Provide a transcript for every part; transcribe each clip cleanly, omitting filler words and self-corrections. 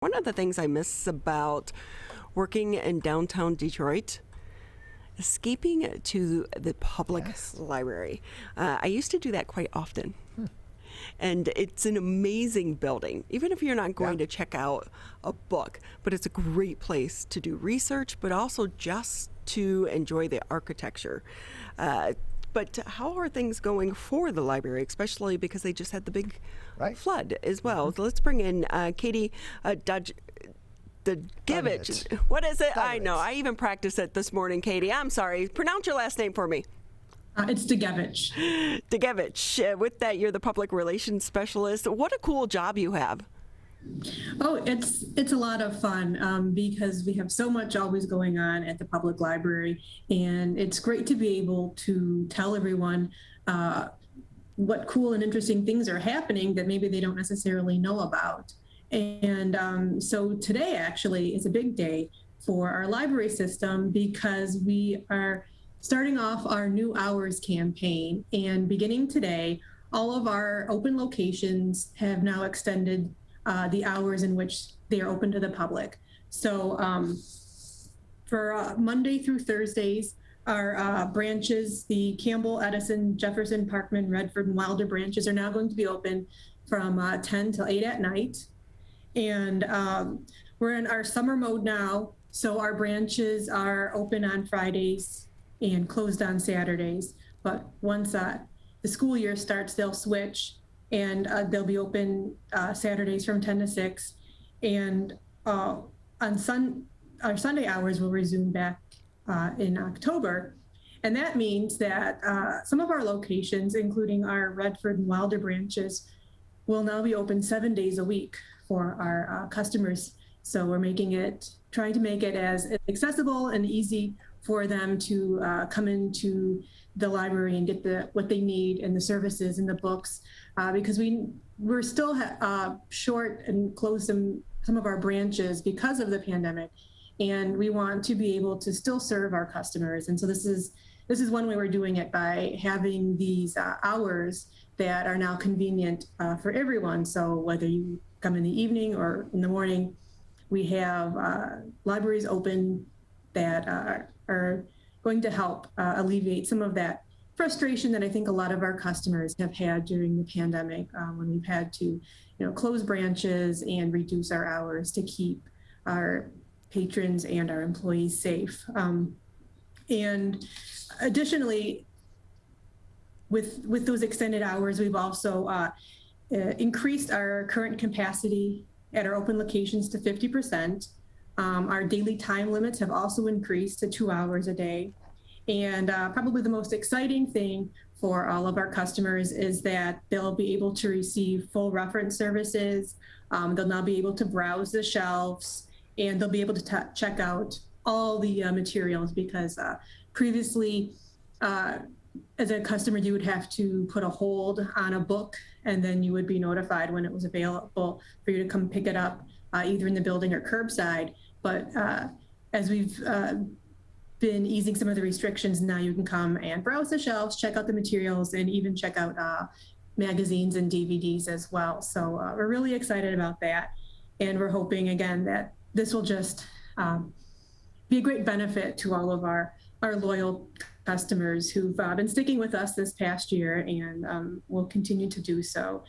One of the things I miss about working in downtown Detroit, escaping to the public Yes. library. I used to do that quite often. And it's an amazing building, even if you're not going to check out a book. But it's a great place to do research, but also just to enjoy the architecture. But how are things going for the library, especially because they just had the big Right. flood as well? So let's bring in Katie Dowgiewicz. What is it? I know. Dowgiewicz. I even practiced it this morning, Katie. I'm sorry. Pronounce your last name for me. It's Dowgiewicz. Dowgiewicz. With that, you're the public relations specialist. What a cool job you have. Oh, it's a lot of fun because we have so much always going on at the public library, and it's great to be able to tell everyone what cool and interesting things are happening that maybe they don't necessarily know about. And so today actually is a big day for our library system because we are starting off our new hours campaign, and beginning today, all of our open locations have now extended the hours in which they are open to the public. So for Monday through Thursdays, our branches, the Campbell, Edison, Jefferson, Parkman, Redford, and Wilder branches are now going to be open from 10 till 8 at night. And we're in our summer mode now, so our branches are open on Fridays and closed on Saturdays. But once the school year starts, they'll switch, and they'll be open Saturdays from 10 to 6. And our Sunday hours will resume back in October. And that means that some of our locations, including our Redford and Wilder branches, will now be open 7 days a week for our customers. So we're trying to make it as accessible and easy for them to come into the library and get what they need and the services and the books, because we're still short and closed some of our branches because of the pandemic, and we want to be able to still serve our customers. And so this is one way we're doing it, by having these hours that are now convenient for everyone. So whether you come in the evening or in the morning, we have libraries open that are going to help alleviate some of that frustration that I think a lot of our customers have had during the pandemic, when we've had to, close branches and reduce our hours to keep our patrons and our employees safe. And additionally, with those extended hours, we've also increased our current capacity at our open locations to 50%. Our daily time limits have also increased to 2 hours a day. And probably the most exciting thing for all of our customers is that they'll be able to receive full reference services. They'll now be able to browse the shelves, and they'll be able to check out all the materials, because previously, as a customer, you would have to put a hold on a book, and then you would be notified when it was available for you to come pick it up, either in the building or curbside. But as we've been easing some of the restrictions, now you can come and browse the shelves, check out the materials, and even check out magazines and DVDs as well. So we're really excited about that. And we're hoping, again, that this will just be a great benefit to all of our loyal customers who've been sticking with us this past year, and will continue to do so.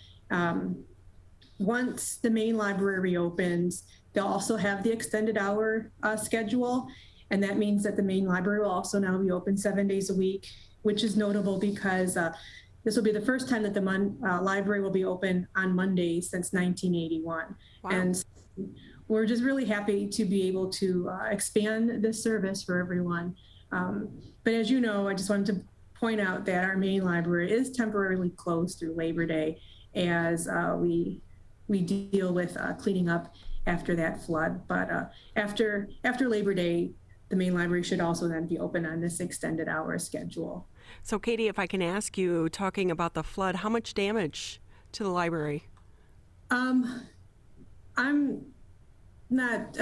Once the main library reopens, they'll also have the extended hour schedule. And that means that the main library will also now be open 7 days a week, which is notable because this will be the first time that the library will be open on Mondays since 1981. Wow. And we're just really happy to be able to expand this service for everyone. But as you know, I just wanted to point out that our main library is temporarily closed through Labor Day as we deal with cleaning up after that flood. But after Labor Day, the main library should also then be open on this extended hour schedule. So, Katie, if I can ask you, talking about the flood, how much damage to the library? I'm not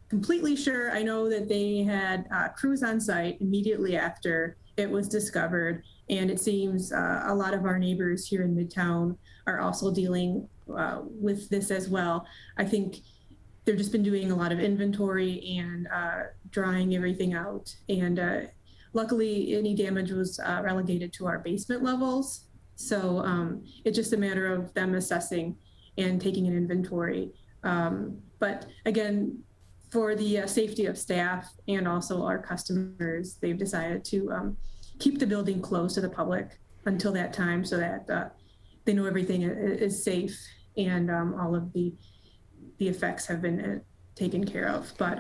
completely sure. I know that they had crews on site immediately after it was discovered, and it seems a lot of our neighbors here in Midtown are also dealing with this as well. I think they've just been doing a lot of inventory and drying everything out. And luckily, any damage was relegated to our basement levels. So it's just a matter of them assessing and taking an inventory. But again, for the safety of staff and also our customers, they've decided to keep the building closed to the public until that time, so that they know everything is safe and all of the effects have been taken care of. But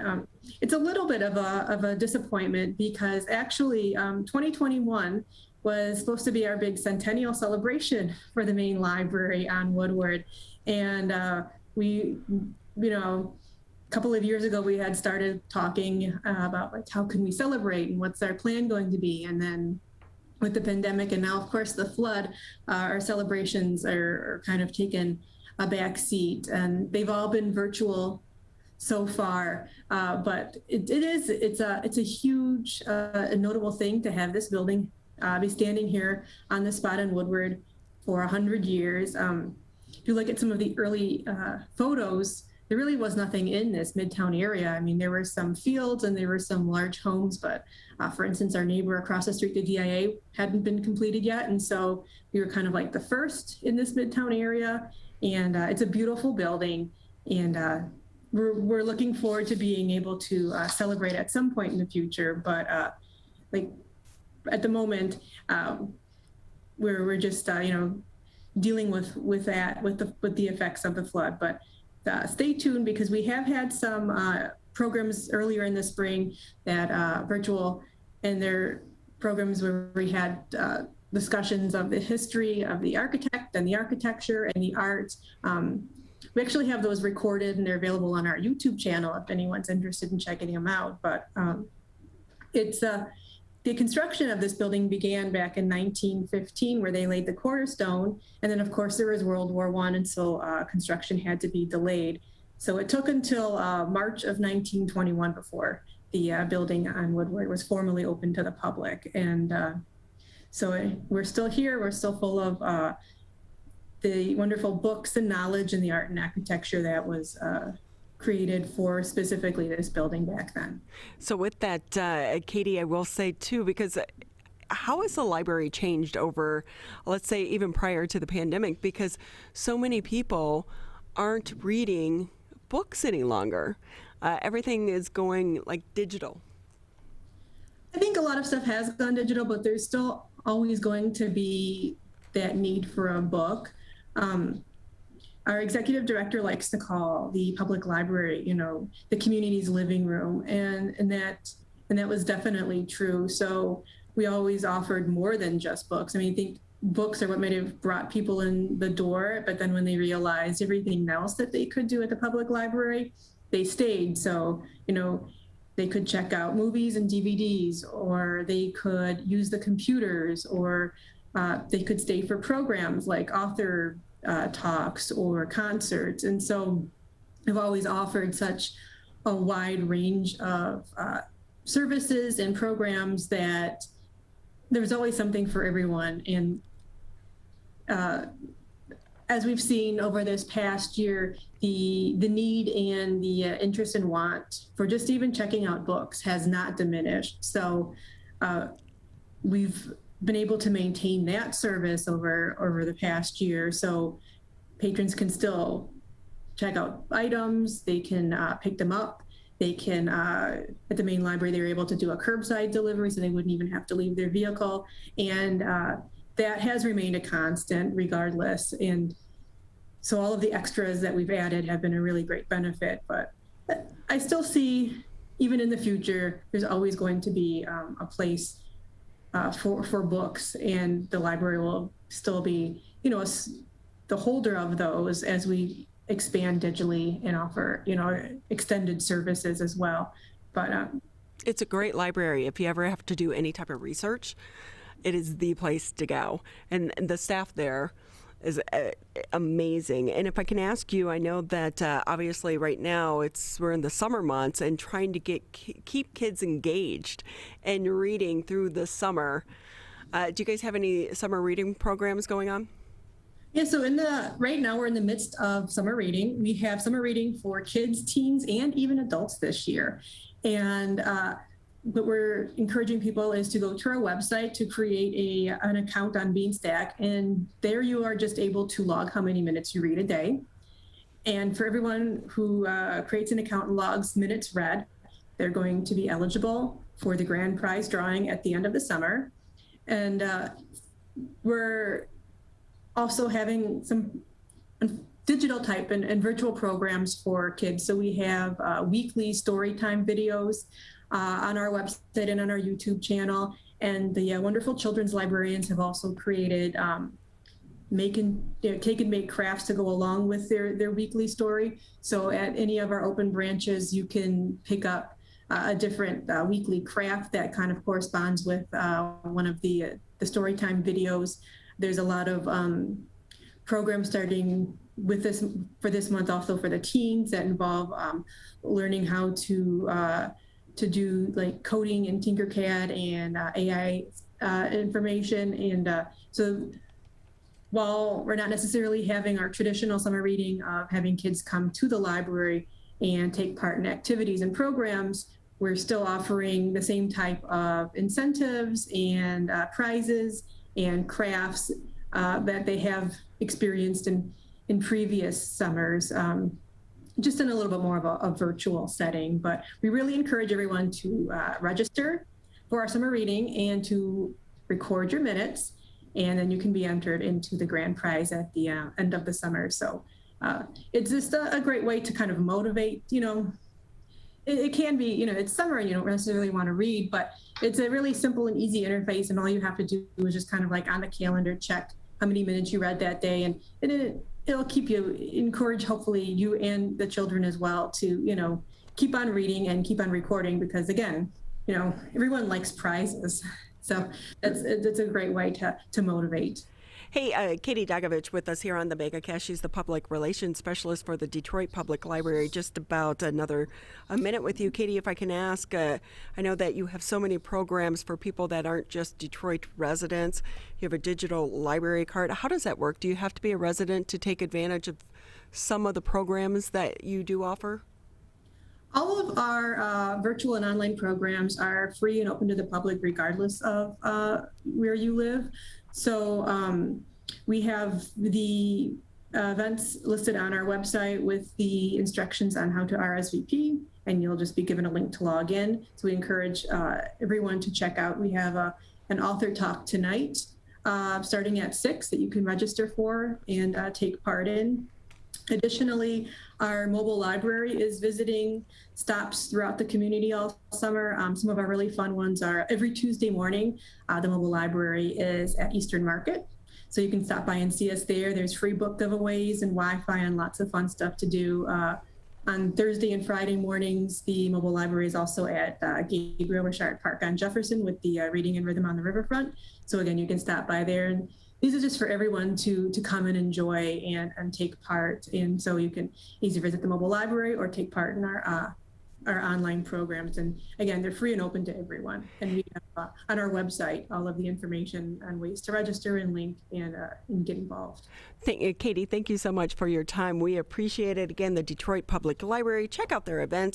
it's a little bit of a disappointment, because actually 2021 was supposed to be our big centennial celebration for the main library on Woodward. And we, a couple of years ago, we had started talking about like, how can we celebrate and what's our plan going to be? And then with the pandemic and now, of course, the flood, our celebrations are kind of taken a back seat, and they've all been virtual so far. But it's a huge and notable thing to have this building be standing here on the spot in Woodward for 100 years. If you look at some of the early photos, there really was nothing in this Midtown area. I mean, there were some fields and there were some large homes, but for instance, our neighbor across the street, the DIA, hadn't been completed yet. And so we were kind of like the first in this Midtown area. And it's a beautiful building. And we're looking forward to being able to celebrate at some point in the future. But like at the moment, we're just, dealing with that, with the effects of the flood. But stay tuned, because we have had some programs earlier in the spring that virtual, and their programs where we had discussions of the history of the architect and the architecture and the art. We actually have those recorded and they're available on our YouTube channel if anyone's interested in checking them out. But it's the construction of this building began back in 1915, where they laid the cornerstone. And then, of course, there was World War I, and so construction had to be delayed. So it took until March of 1921 before the building on Woodward was formally open to the public. And so we're still here. We're still full of the wonderful books and knowledge and the art and architecture that was created for specifically this building back then. So with that, Katie, I will say too, because how has the library changed over, let's say, even prior to the pandemic? Because so many people aren't reading books any longer. Everything is going like digital. I think a lot of stuff has gone digital, but there's still always going to be that need for a book. Our executive director likes to call the public library, the community's living room, and that was definitely true. So we always offered more than just books. I mean, I think books are what might have brought people in the door, but then when they realized everything else that they could do at the public library, they stayed. So, they could check out movies and DVDs, or they could use the computers, or they could stay for programs like author talks or concerts. And so I've always offered such a wide range of services and programs that there's always something for everyone. And as we've seen over this past year, the need and the interest and want for just even checking out books has not diminished. So we've been able to maintain that service over the past year. So patrons can still check out items, they can pick them up. They can, at the main library, they were able to do a curbside delivery, so they wouldn't even have to leave their vehicle. And that has remained a constant regardless. And so all of the extras that we've added have been a really great benefit. But I still see, even in the future, there's always going to be a place for books, and the library will still be, the holder of those as we expand digitally and offer, extended services as well. But it's a great library. If you ever have to do any type of research, it is the place to go. And the staff there is amazing. And if I can ask you, I know that obviously right now we're in the summer months and trying to keep kids engaged and reading through the summer. Do you guys have any summer reading programs going on? Yeah, so right now we're in the midst of summer reading. We have summer reading for kids, teens, and even adults this year. And what we're encouraging people is to go to our website to create an account on Beanstack, and there you are just able to log how many minutes you read a day. And for everyone who creates an account and logs minutes read, they're going to be eligible for the grand prize drawing at the end of the summer. And we're also having some digital type and virtual programs for kids. So we have weekly story time videos on our website and on our YouTube channel. And the wonderful children's librarians have also created take and make crafts to go along with their weekly story. So at any of our open branches, you can pick up a different weekly craft that kind of corresponds with one of the storytime videos. There's a lot of programs starting with for this month, also for the teens, that involve learning how to do like coding in Tinkercad and AI information. And so while we're not necessarily having our traditional summer reading of having kids come to the library and take part in activities and programs, we're still offering the same type of incentives and prizes and crafts that they have experienced in previous summers, just in a little bit more of a virtual setting. But we really encourage everyone to register for our summer reading and to record your minutes, and then you can be entered into the grand prize at the end of the summer. So it's just a great way to kind of motivate, it can be, it's summer and you don't necessarily want to read, but it's a really simple and easy interface, and all you have to do is just kind of like on the calendar check how many minutes you read that day, and it'll keep you encouraged, hopefully you and the children as well, to keep on reading and keep on recording, because again, everyone likes prizes, so that's a great way to motivate. Hey, Katie Dowgiewicz with us here on the MegaCast. She's the public relations specialist for the Detroit Public Library. Just about a minute with you, Katie, if I can ask. I know that you have so many programs for people that aren't just Detroit residents. You have a digital library card. How does that work? Do you have to be a resident to take advantage of some of the programs that you do offer? All of our virtual and online programs are free and open to the public regardless of where you live. So we have the events listed on our website with the instructions on how to RSVP, and you'll just be given a link to log in. So we encourage everyone to check out. We have an author talk tonight starting at 6 that you can register for and take part in. Additionally, our mobile library is visiting stops throughout the community all summer. Some of our really fun ones are every Tuesday morning. The mobile library is at Eastern Market, so you can stop by and see us there. There's free book giveaways and Wi-Fi and lots of fun stuff to do. On Thursday and Friday mornings, the mobile library is also at Gabriel Richard Park on Jefferson with the Reading and Rhythm on the Riverfront. So again, you can stop by there. And these are just for everyone to come and enjoy and take part. And so you can either visit the mobile library or take part in our online programs. And again, they're free and open to everyone. And we have on our website all of the information on ways to register and link and get involved. Katie, thank you so much for your time. We appreciate it. Again, the Detroit Public Library. Check out their events.